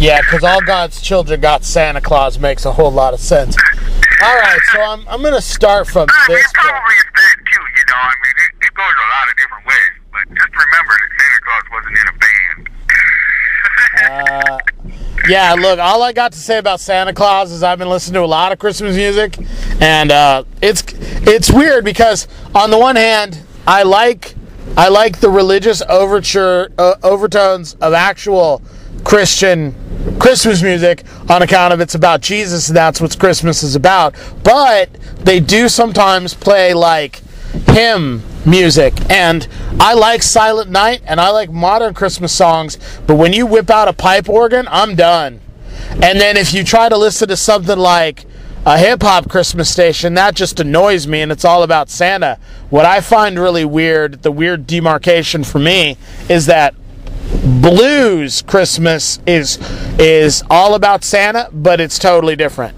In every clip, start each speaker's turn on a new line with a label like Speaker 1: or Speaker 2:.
Speaker 1: Yeah, because all God's children got Santa Claus makes a whole lot of sense. All right, so I'm going to start from this point.
Speaker 2: Probably it's that too, you know. I mean, it goes a lot of different ways. But just remember that Santa Claus wasn't in a band.
Speaker 1: Yeah, look, all I got to say about Santa Claus is I've been listening to a lot of Christmas music, and it's weird because on the one hand, I like the religious overtones of actual Christian Christmas music on account of it's about Jesus, and that's what Christmas is about. But they do sometimes play like hymn music, and I like Silent Night and I like modern Christmas songs, but when you whip out a pipe organ, I'm done. And then if you try to listen to something like a hip-hop Christmas station, that just annoys me, and it's all about Santa. What I find really weird, the weird demarcation for me, is that blues Christmas is all about Santa, but it's totally different.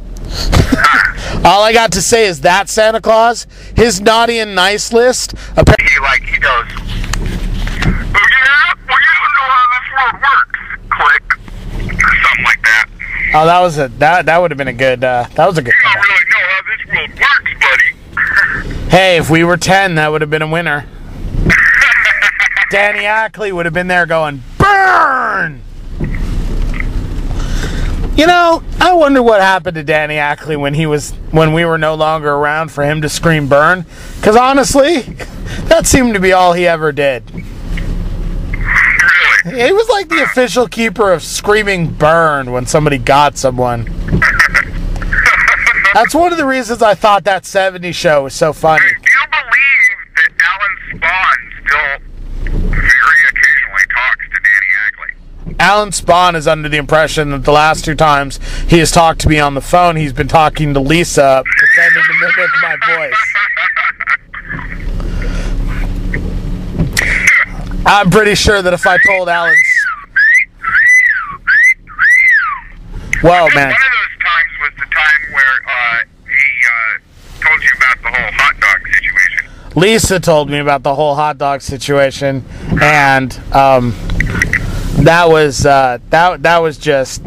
Speaker 1: All I got to say is that Santa Claus, his naughty and nice list, apparently
Speaker 2: He goes, oh yeah, well you don't know how this world works. Click. Something like that.
Speaker 1: Oh, that would have been a good, that was a good
Speaker 2: You don't really know how this world works, buddy.
Speaker 1: Hey, if we were 10, that would have been a winner. Danny Ackley would have been there going, burn! You know, I wonder what happened to Danny Ackley when we were no longer around for him to scream burn. Because honestly, that seemed to be all he ever did.
Speaker 2: Really?
Speaker 1: He was like the official keeper of screaming burn when somebody got someone. That's one of the reasons I thought that 70s show was so funny.
Speaker 2: Do you believe that Alan Spawn still very occasionally talks to Danny Ackley?
Speaker 1: Alan Spawn is under the impression that the last 2 times he has talked to me on the phone, he's been talking to Lisa, pretending to mimic my voice. I'm pretty sure that if I told Alan... Well, man.
Speaker 2: One of those times was the time where he told you about the whole hot dog situation.
Speaker 1: Lisa told me about the whole hot dog situation, and that was just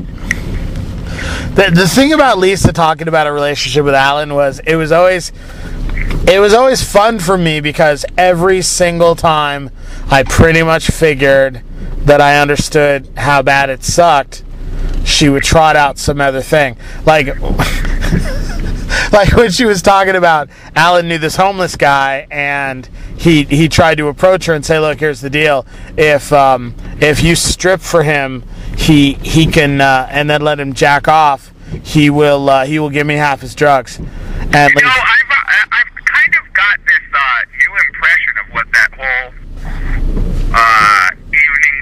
Speaker 1: the thing about Lisa talking about a relationship with Alan was it was always fun for me because every single time I pretty much figured that I understood how bad it sucked, she would trot out some other thing. Like when she was talking about Alan knew this homeless guy and he tried to approach her and say, look, here's the deal. If you strip for him, he can and then let him jack off, he will give me half his drugs. And
Speaker 2: I've kind of got this new impression of what that whole evening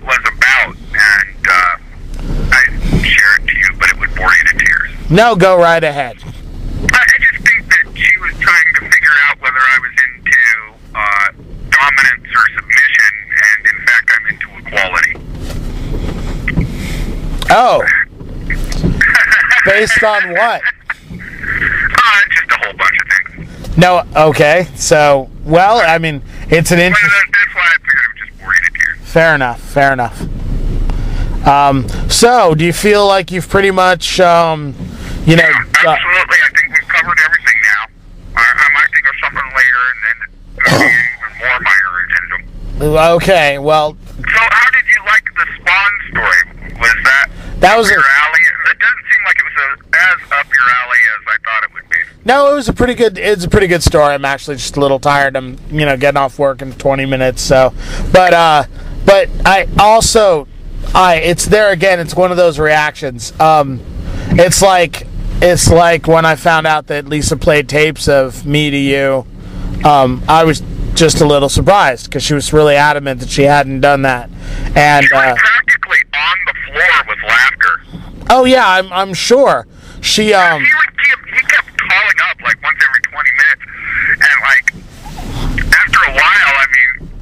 Speaker 2: was about, and I'd share it to you, but it would bore you to tears.
Speaker 1: No, go right ahead.
Speaker 2: I just think that she was trying to figure out whether I was into dominance or submission, and in fact I'm into equality.
Speaker 1: Oh. Based on what?
Speaker 2: Just a whole bunch of things.
Speaker 1: No, okay. So, well, I mean, it's an
Speaker 2: That's why I figured it would just bore you to tears.
Speaker 1: Fair enough. So, do you feel like you've pretty much,
Speaker 2: Absolutely. I think we've covered everything now. I might think of something later, and then it'll be even more minor addendum.
Speaker 1: Okay, well...
Speaker 2: So, how did you like the Spawn story? Was that
Speaker 1: was
Speaker 2: up your alley? It doesn't seem like it was as up your alley as I thought it would be.
Speaker 1: No, it's a pretty good story. I'm actually just a little tired. I'm, getting off work in 20 minutes, so... But I also... it's there again. It's one of those reactions. It's like when I found out that Lisa played tapes of me to you. I was just a little surprised because she was really adamant that she hadn't done that, and
Speaker 2: she was practically on the floor with laughter.
Speaker 1: Oh yeah, I'm sure she.
Speaker 2: He kept calling up like once every 20 minutes, and like after a while, I mean.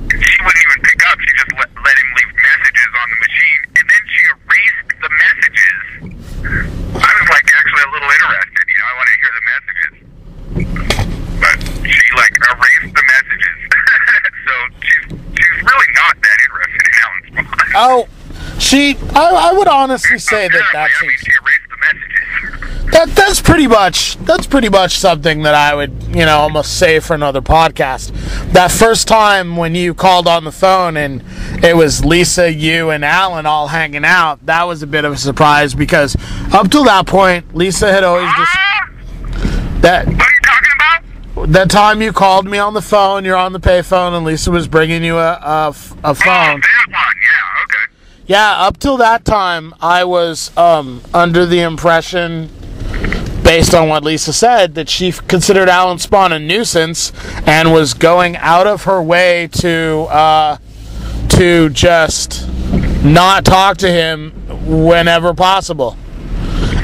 Speaker 2: She wouldn't even pick up. She just let him leave messages on the machine, and then she erased the messages. I was like actually a little interested, I want to hear the messages. But she erased the messages. So she's really not that interested in Alan Spawn.
Speaker 1: Oh, I would honestly say that
Speaker 2: Apparently,
Speaker 1: that's
Speaker 2: I mean, she erased the messages.
Speaker 1: that's pretty much something that I would, almost say for another podcast. That first time when you called on the phone and it was Lisa, you, and Alan all hanging out, that was a bit of a surprise because up till that point, Lisa had always just that.
Speaker 2: What are you talking about?
Speaker 1: That time you called me on the phone, you're on the payphone, and Lisa was bringing you a phone.
Speaker 2: Oh, that one. Yeah, okay.
Speaker 1: Yeah, up till that time, I was under the impression, based on what Lisa said, that she considered Alan Spawn a nuisance and was going out of her way to just not talk to him whenever possible,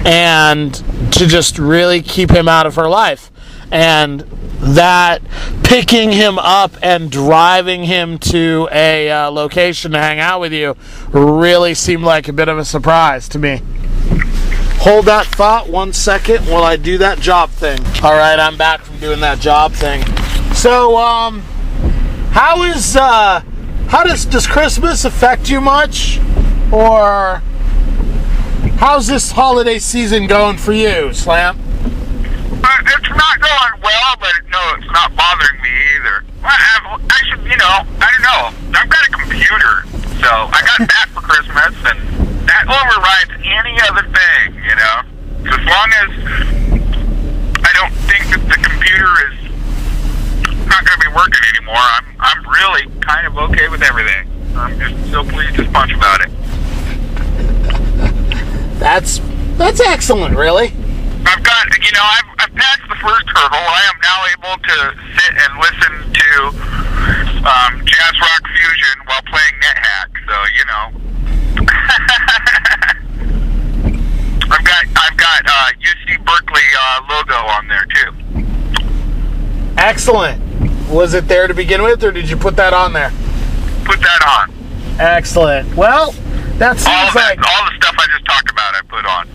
Speaker 1: and to just really keep him out of her life. And that picking him up and driving him to a location to hang out with you really seemed like a bit of a surprise to me. Hold that thought 1 second while I do that job thing. All right, I'm back from doing that job thing. So, does Christmas affect you much? Or how's this holiday season going for you, Slam?
Speaker 2: It's not going well, but no, it's not bothering me either. I should, I don't know. I've got a computer, so I got that for Christmas, and that overrides any other thing, So as long as I don't think that the computer is not going to be working anymore, I'm really kind of okay with everything. I'm just so pleased as punch about it.
Speaker 1: That's excellent, really.
Speaker 2: I've got, I've passed the first hurdle. I am now able to sit and listen to jazz rock fusion while playing NetHack. So, I've got UC Berkeley logo on there too.
Speaker 1: Excellent. Was it there to begin with, or did you put that on there?
Speaker 2: Put that on.
Speaker 1: Excellent. Well, that seems
Speaker 2: all the stuff I just talked about I put on.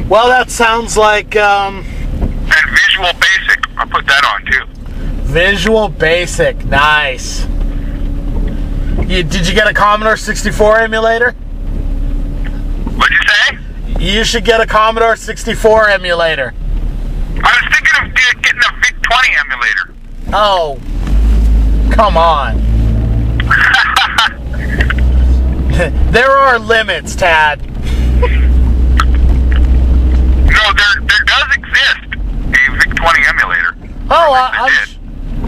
Speaker 1: Well, that sounds like,
Speaker 2: And Visual Basic, I put that on too.
Speaker 1: Visual Basic, nice. Did you get a Commodore 64 emulator?
Speaker 2: What'd you say?
Speaker 1: You should get a Commodore 64 emulator.
Speaker 2: I was thinking of getting a VIC-20 emulator.
Speaker 1: Oh, come on. There are limits, Tad.
Speaker 2: No, there does exist a VIC-20 emulator.
Speaker 1: Oh,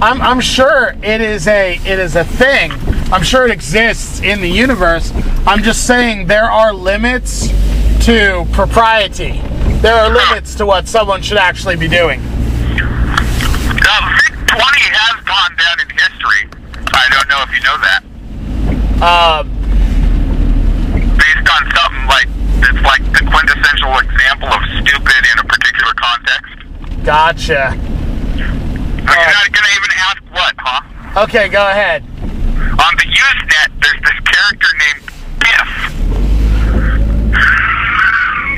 Speaker 1: I'm sure it is a thing. I'm sure it exists in the universe. I'm just saying there are limits to propriety. There are limits to what someone should actually be doing.
Speaker 2: VIC-20 has gone down in history. I don't know if you know that. Based on something like, it's like the quintessential example of stupid in a particular context.
Speaker 1: Gotcha.
Speaker 2: You're not going to even ask what, huh?
Speaker 1: Okay, go ahead.
Speaker 2: On the Usenet, there's this character named Biff.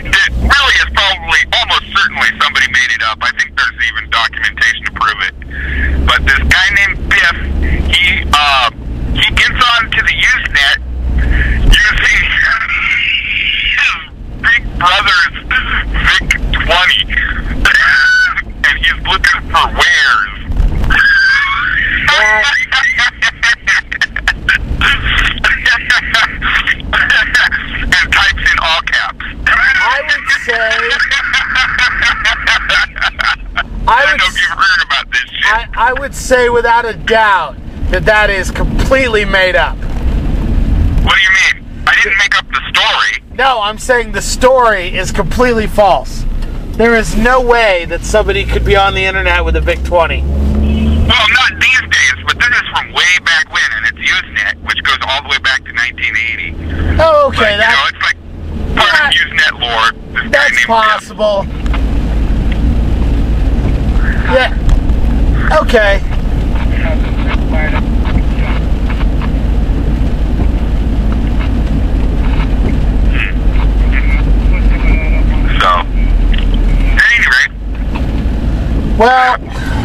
Speaker 2: It really is probably, almost certainly, somebody made it up. I think there's even documentation to prove it. But this guy named Biff, he gets onto the Usenet using his big brother's VIC-20. And he's looking for wares. And types in all caps.
Speaker 1: I would say...
Speaker 2: I don't know if you've heard about this shit.
Speaker 1: I would say without a doubt that is completely made up.
Speaker 2: What do you mean? I didn't make up the story.
Speaker 1: No, I'm saying the story is completely false. There is no way that somebody could be on the internet with a VIC-20.
Speaker 2: Well, not these days, but this is from way back when, and it's Usenet, which goes all the way back to 1980.
Speaker 1: Oh, okay,
Speaker 2: but, it's like part of Usenet lore.
Speaker 1: That's possible. Yeah. Okay.
Speaker 2: So, at any rate,
Speaker 1: well,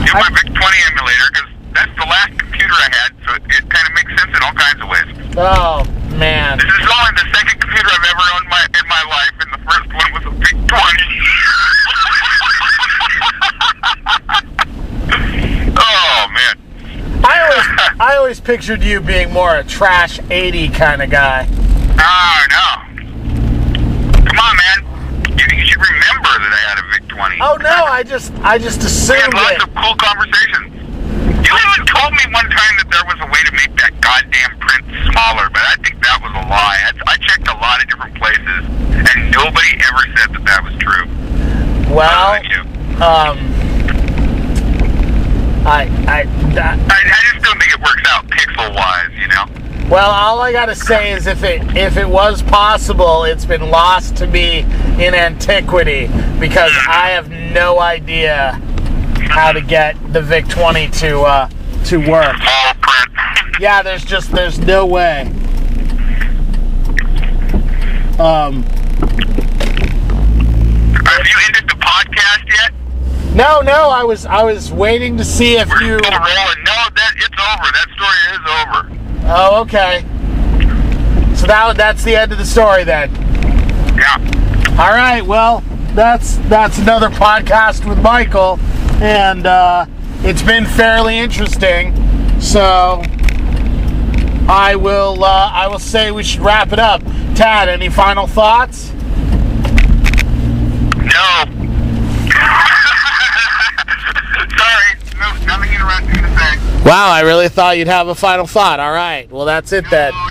Speaker 2: get my VIC-20 emulator, because that's the last computer I had, so it kind of makes sense in all kinds of ways.
Speaker 1: Oh, man.
Speaker 2: This is only the second computer I've ever owned in my life, and the first one was a VIC 20. Oh, man.
Speaker 1: I always pictured you being more a trash 80 kind of guy.
Speaker 2: Oh, no. Come on, man. You should remember that I had a VIC 20.
Speaker 1: Oh, no, I just
Speaker 2: We had
Speaker 1: assumed
Speaker 2: lots
Speaker 1: it.
Speaker 2: of cool conversations. You even told me one time that there was a way to make that goddamn print smaller, but I think that was a lie. I checked a lot of different places, and nobody ever said that that was true.
Speaker 1: Well,
Speaker 2: Other than you.
Speaker 1: I
Speaker 2: just don't think it works out pixel-wise, you know?
Speaker 1: well, all I gotta say is if it was possible, it's been lost to me in antiquity because I have no idea how to get the VIC 20 to work.
Speaker 2: Small print.
Speaker 1: Yeah, there's no way.
Speaker 2: Have you ended the podcast yet?
Speaker 1: No, I was waiting to see if
Speaker 2: We're
Speaker 1: you.
Speaker 2: still rolling. No, it's over. That story is over.
Speaker 1: Oh, okay. So that's the end of the story then.
Speaker 2: Yeah.
Speaker 1: All right. Well, that's another podcast with Michael, and it's been fairly interesting. So I will say we should wrap it up. Tad, any final thoughts?
Speaker 2: No. Sorry. No, nothing interesting to say.
Speaker 1: Wow, I really thought you'd have a final thought. All right. Well, that's it then.
Speaker 2: No,